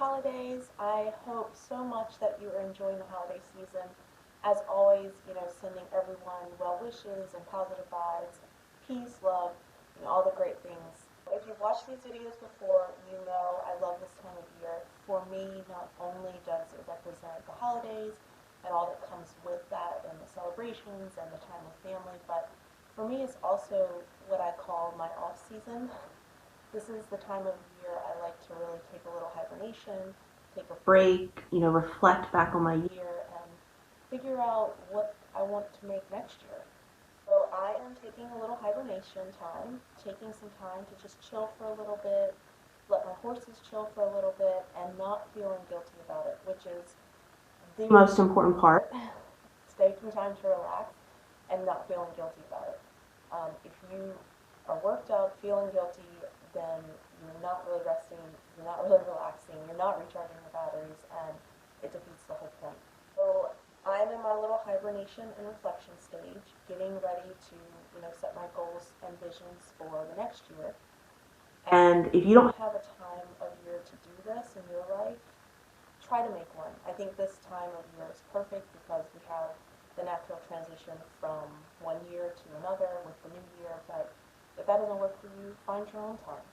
holidays. I hope so much that you are enjoying the holiday season. As always, sending everyone well wishes and positive vibes, peace, love, all the great things. If you've watched these videos before, you know I love this time of year. For me, not only does it represent the holidays and all that comes with that and the celebrations and the time with family, but for me it's also what I call my off season. This is the time of year I like to really take a little hibernation, take a break, reflect back on my year and figure out what I want to make next year. So I am taking a little hibernation time, taking some time to just chill for a little bit, let my horses chill for a little bit, and not feeling guilty about it, which is the most important part. Taking time to relax and not feeling guilty about it. If you are worked up, feeling guilty, then you're not really resting, you're not really relaxing, you're not recharging your batteries, and it defeats the whole point. So I'm in my little hibernation and reflection stage, getting ready to, set my goals and visions for the next year. And if you don't have a time of year to do this in your life, try to make one. I think this time of year is perfect because we have the natural transition from one year to another with the new year, but if that doesn't work for you, find your own time.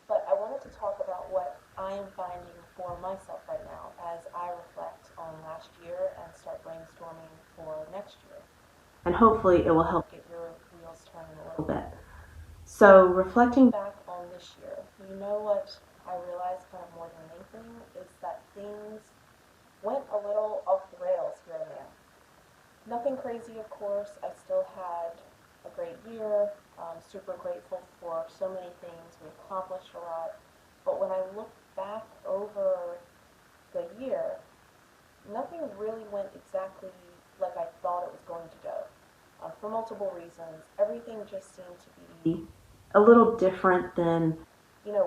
But I wanted to talk about what I am finding for myself right now as I reflect on last year and start brainstorming for next year. And hopefully it will help get your wheels turning a little bit. So reflecting back on this year, what I realized kind of more than anything is that things went a little off the rails here and there. Nothing crazy, of course. I still had a great year. I'm super grateful for so many things. We accomplished a lot. But when I look back over the year, nothing really went exactly like I thought it was going to go. For multiple reasons, everything just seemed to be a little different than,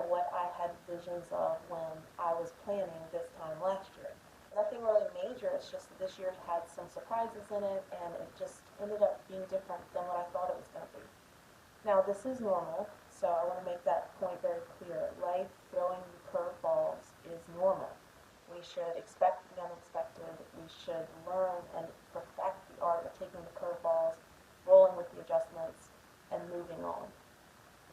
what I had visions of when I was planning this time last year. Nothing really major, it's just that this year had some surprises in it, and it just ended up being different than what I thought it was going to be. Now, this is normal, so I want to make that point very clear. Life throwing you curveballs is normal. We should expect the unexpected. We should learn and perfect the art of taking the curveballs, rolling with the adjustments, and moving on.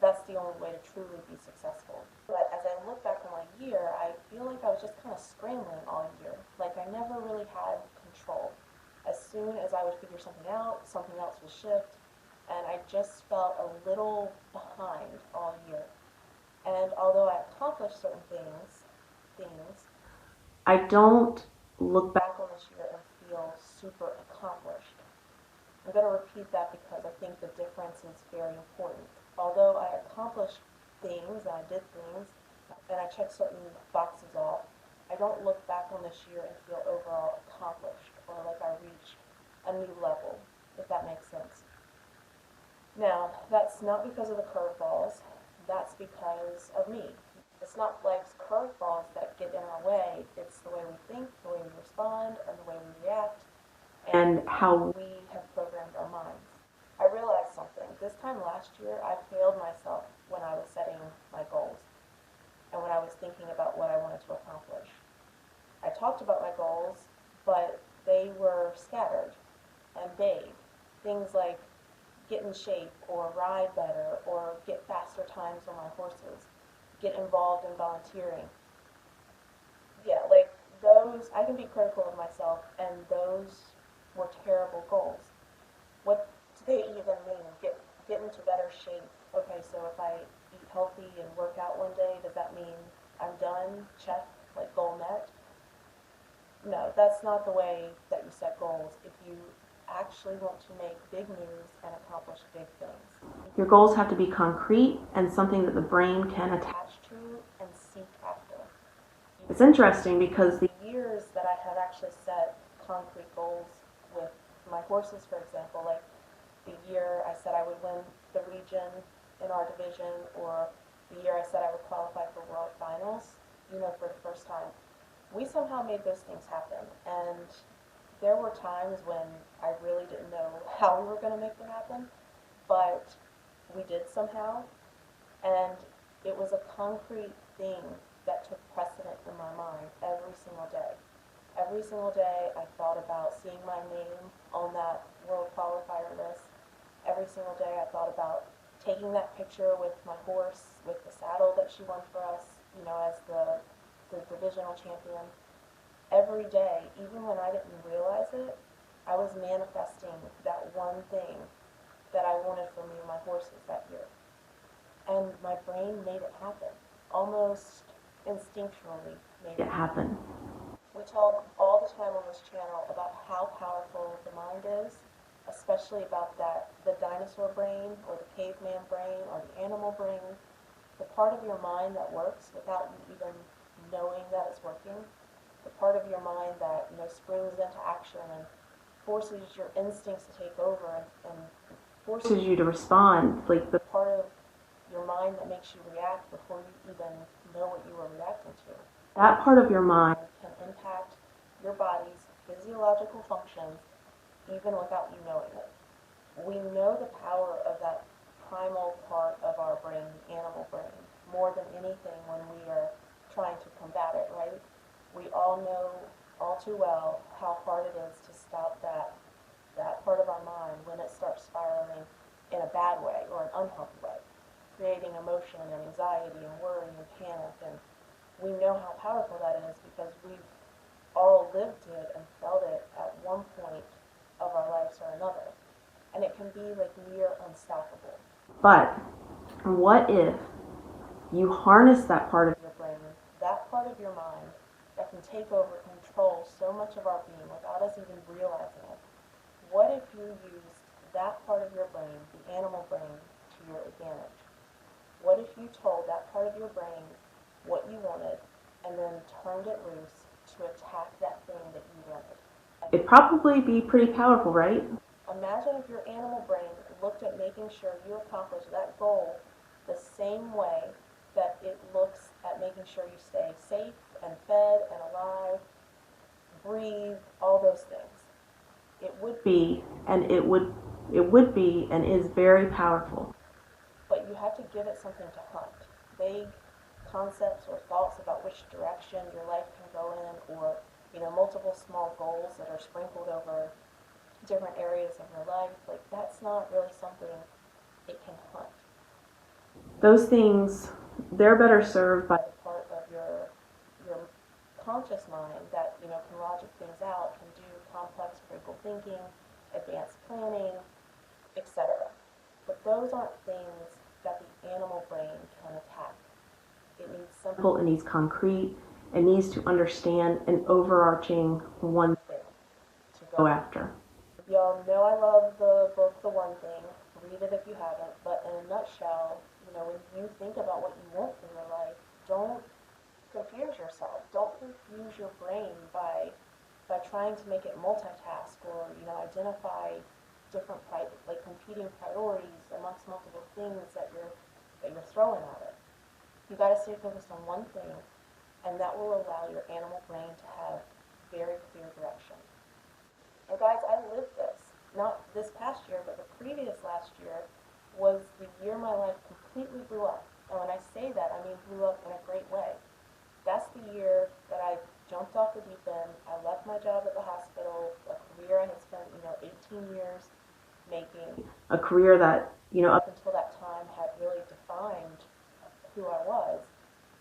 That's the only way to truly be successful. But as I look back on my year, I feel like I was just kind of scrambling all year. Like I never really had control. As soon as I would figure something out, something else would shift, and I just felt a little behind all year. And although I accomplished certain things, I don't look back on this year and feel super accomplished. I'm going to repeat that because I think the difference is very important. Although I accomplished things and I did things and I checked certain boxes off, I don't look back on this year and feel overall accomplished or like I reached a new level, if that makes sense. Now, that's not because of the curveballs, that's because of me. It's not life's curveballs that get in our way, it's the way we think, the way we respond, and the way we react, and how we have programmed our minds. I realized something. This time last year, I failed myself when I was setting my goals and when I was thinking about what I wanted to accomplish. I talked about my goals, but they were scattered and vague. Things like get in shape or ride better or get faster times on my horses, get involved in volunteering. Yeah, like those, I can be critical of myself, and those were terrible goals. What do they even mean? Get into better shape. Okay, so if I eat healthy and work out one day, does that mean I'm done? Check, like goal met? No, that's not the way that you set goals if you actually want to make big moves and accomplish big things. Your goals have to be concrete and something that the brain can attach to and seek after. It's interesting because the years that I have actually set concrete goals with my horses, for example, like the year I said I would win the region in our division, or the year I said I would qualify for world finals, for the first time, we somehow made those things happen. And there were times when I really didn't know how we were going to make them happen, but we did somehow, and it was a concrete thing that took precedent in my mind. every single day. Every single day I thought about seeing my name on that world qualifier list. Every single day I thought about taking that picture with my horse, with the saddle that she won for us, as the divisional champion. Every day, even when I didn't realize it, I was manifesting that one thing that I wanted for me and my horses that year. And my brain made it happen, almost instinctually made it happen. We talk all the time on this channel about how powerful the mind is, especially about the dinosaur brain or the caveman brain or the animal brain, the part of your mind that works without you even knowing that it's working, the part of your mind that springs into action and forces your instincts to take over and forces you to respond, like the part of your mind that makes you react before you even know what you were reacting to. That part of your mind can impact your body's physiological functions even without you knowing it. We know the power of that primal part of our brain, the animal brain, more than anything when we are trying to combat it, right? We all know all too well how hard it is to stop that part of our mind when it starts spiraling in a bad way or an unhealthy way, creating emotion and anxiety and worry and panic. And we know how powerful that is because we've all lived it and felt it at one point of our lives or another. And it can be like near unstoppable. But what if you harness that part of your brain, that part of your mind that can take over, control so much of our being without us even realizing it? What if you used that part of your brain, the animal brain, to your advantage? What if you told that part of your brain what you wanted and then turned it loose to attack that thing that you wanted? It'd probably be pretty powerful, right? Imagine if your animal brain looked at making sure you accomplish that goal the same way that it looks at making sure you stay safe and fed and alive, breathe, all those things. It would be and is very powerful. But you have to give it something to hunt. Vague concepts or thoughts about which direction your life can go in, or multiple small goals that are sprinkled over different areas of your life, like that's not really something it can hunt. Those things, they're better served by the part of your conscious mind that can logic things out, can do complex critical thinking, advanced planning, etc. But those aren't things that the animal brain can attack. It needs simple, it needs concrete, it needs to understand an overarching one thing to go after. Y'all know I love the book The One Thing. Read it if you haven't. But in a nutshell, when you think about what you want from your life, don't confuse yourself. Don't confuse your brain by trying to make it multitask or identify different competing priorities amongst multiple things that you're throwing at it. You got to stay focused on one thing, and that will allow your animal brain to have very clear direction. And guys, I lived this. Not this past year, but the previous last year was the year my life completely blew up. And when I say that, I mean blew up in a great way. That's the year that I jumped off the deep end. I left my job at the hospital, a career I had spent, 18 years making, a career that, up until that time had really defined who I was.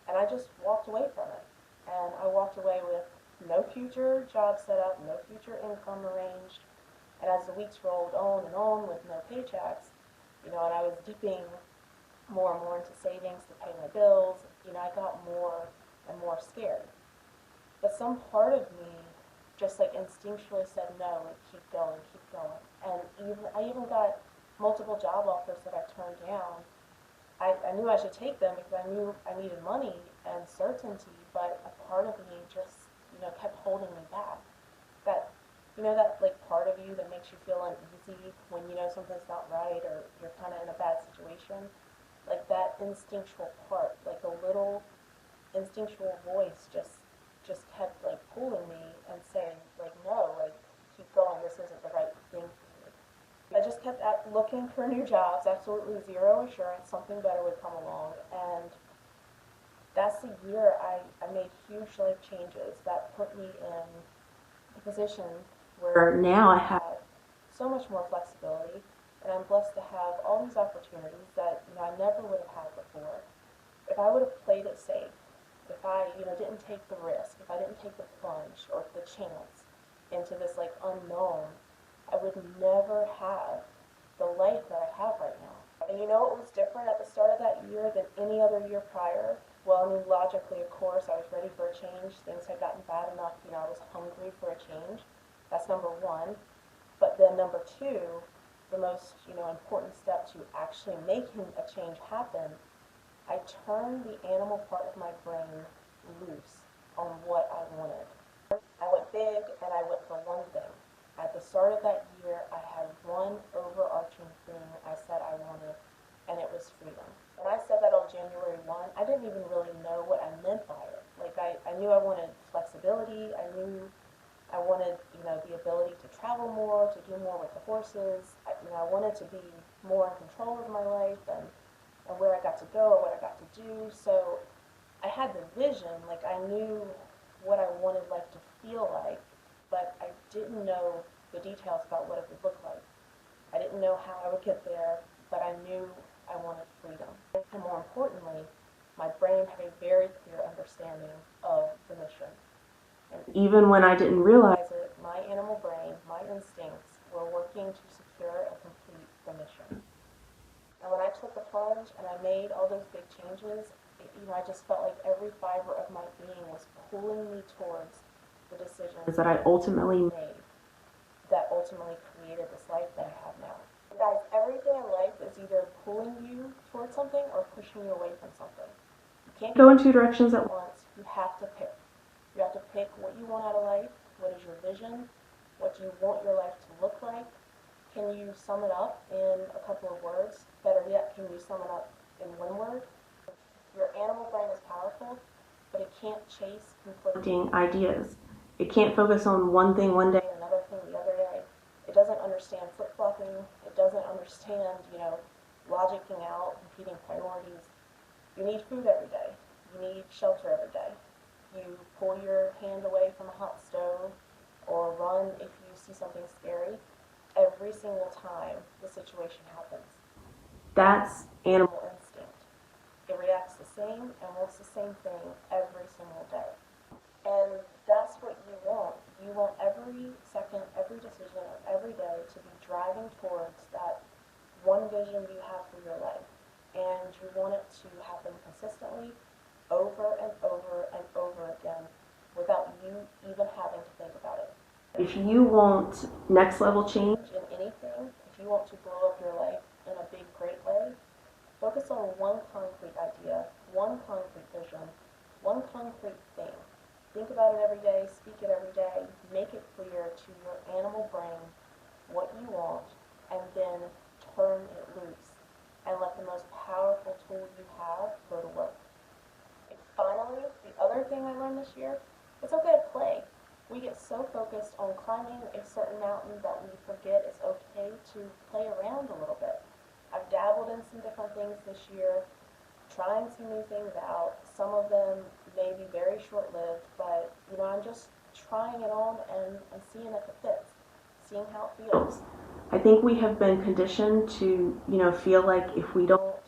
And I just walked away from it. And I walked away with no future job set up, no future income arranged. And as the weeks rolled on with no paychecks, and I was dipping more and more into savings to pay my bills, I got more and more scared. But some part of me just instinctually said no, keep going, keep going. And I even got multiple job offers that I turned down. I knew I should take them because I knew I needed money and certainty, but a part of me just kept holding me back. That part of you that makes you feel uneasy when something's not right or you're kind of in a bad situation, that instinctual part, a little instinctual voice just kept pulling me and saying no, keep going, this isn't the right thing for you. I just kept looking for new jobs, absolutely zero assurance something better would come along, and that's the year I made huge life changes that put me in a position where now I have so much more flexibility, and I'm blessed to have all these opportunities that I never would have had before. If I would have played it safe, if I didn't take the risk, if I didn't take the plunge or the chance into this like unknown, I would never have the life that I have right now. And you know what was different at the start of that year than any other year prior? Well, I mean, logically, of course, I was ready for a change. Things had gotten bad enough, I was hungry for a change. That's number one. But then number two, the most, important step to actually making a change happen, I turned the animal part of my brain loose on what I wanted. I went big and I went for one thing. At the start of that year, I had one overarching thing I said I wanted, and it was freedom. When I said that on January 1, I didn't even really know what I meant by it. Like, I knew I wanted flexibility. I knew I wanted, the ability to travel more, to do more with the horses. I wanted to be more in control of my life and where I got to go or what I got to do. So I had the vision, like I knew what I wanted life to feel like, but I didn't know the details about what it would look like. I didn't know how I would get there, but I knew I wanted freedom. And more importantly, my brain had a very clear understanding of the mission. And even when I didn't realize it, my animal brain, my instincts, were working to secure and complete the mission. And when I took the plunge and I made all those big changes, I just felt like every fiber of my being was pulling me towards the decisions that I ultimately made, that ultimately created this life that I have now. Guys, everything in life is either pulling you towards something or pushing you away from something. You can't go in two directions at once. You have to pick. You have to pick what you want out of life, what is your vision, what do you want your life to look like. Can you sum it up in a couple of words? Better yet, can you sum it up in one word? Your animal brain is powerful, but it can't chase conflicting ideas. It can't focus on one thing one day and another thing the other day. It doesn't understand flip-flopping. It doesn't understand, logicking out, competing priorities. You need food every day. You need shelter every day. You pull your hand away from a hot stove or run if you see something scary. Every single time the situation happens. That's animal instinct. It reacts the same and wants the same thing every single day. And that's what you want. You want every second, every decision of every day to be driving towards that one vision you have for your life. And you want it to happen consistently, over and over and over again, without you even having to think about it. If you want next level change in anything, if you want to blow up your life in a big, great way, focus on one concrete idea, one concrete vision, one concrete thing. Think about it every day, speak it every day, make it clear to your animal brain what you want, and then turn it loose and let the most powerful tool you have go to work. And finally, the other thing I learned this year, it's okay to play. We get so focused on climbing a certain mountain that we forget it's okay to play around a little bit. I've dabbled in some different things this year, trying some new things out. Some of them may be very short-lived, but I'm just trying it on and seeing if it fits, seeing how it feels. I think we have been conditioned to, feel like if we don't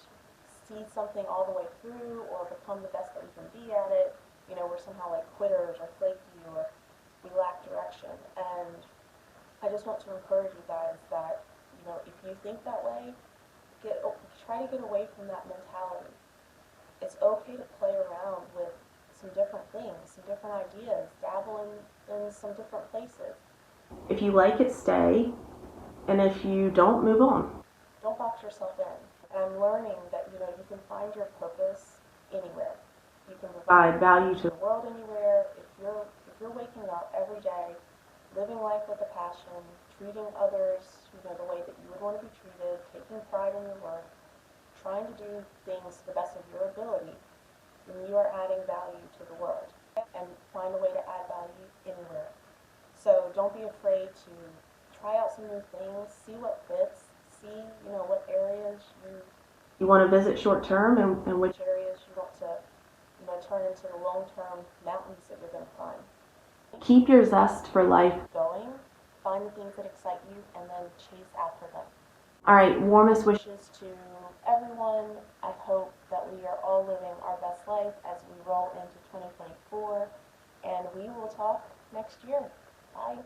see something all the way through or become the best that we can be at it, we're somehow like quitters or flaky or we lack direction. And I just want to encourage you guys that, if you think that way, try to get away from that mentality. It's okay to play around with some different things, some different ideas, dabble in some different places. If you like it, stay, and if you don't, move on. Don't box yourself in. And I'm learning that, you can find your purpose anywhere. You can provide value to the world anywhere. If you're waking up every day, living life with a passion, treating others, the way that you would want to be treated, taking pride in your work, trying to do things to the best of your ability, then you are adding value to the world. And find a way to add value anywhere. So don't be afraid to try out some new things, see what fits, see, what areas you want to visit short term and which areas you want to, mountains that you're going to climb. Keep your zest for life going, find the things that excite you, and then chase after them. All right, warmest wishes. Wishes to everyone. I hope that we are all living our best life as we roll into 2024, and we will talk next year. Bye.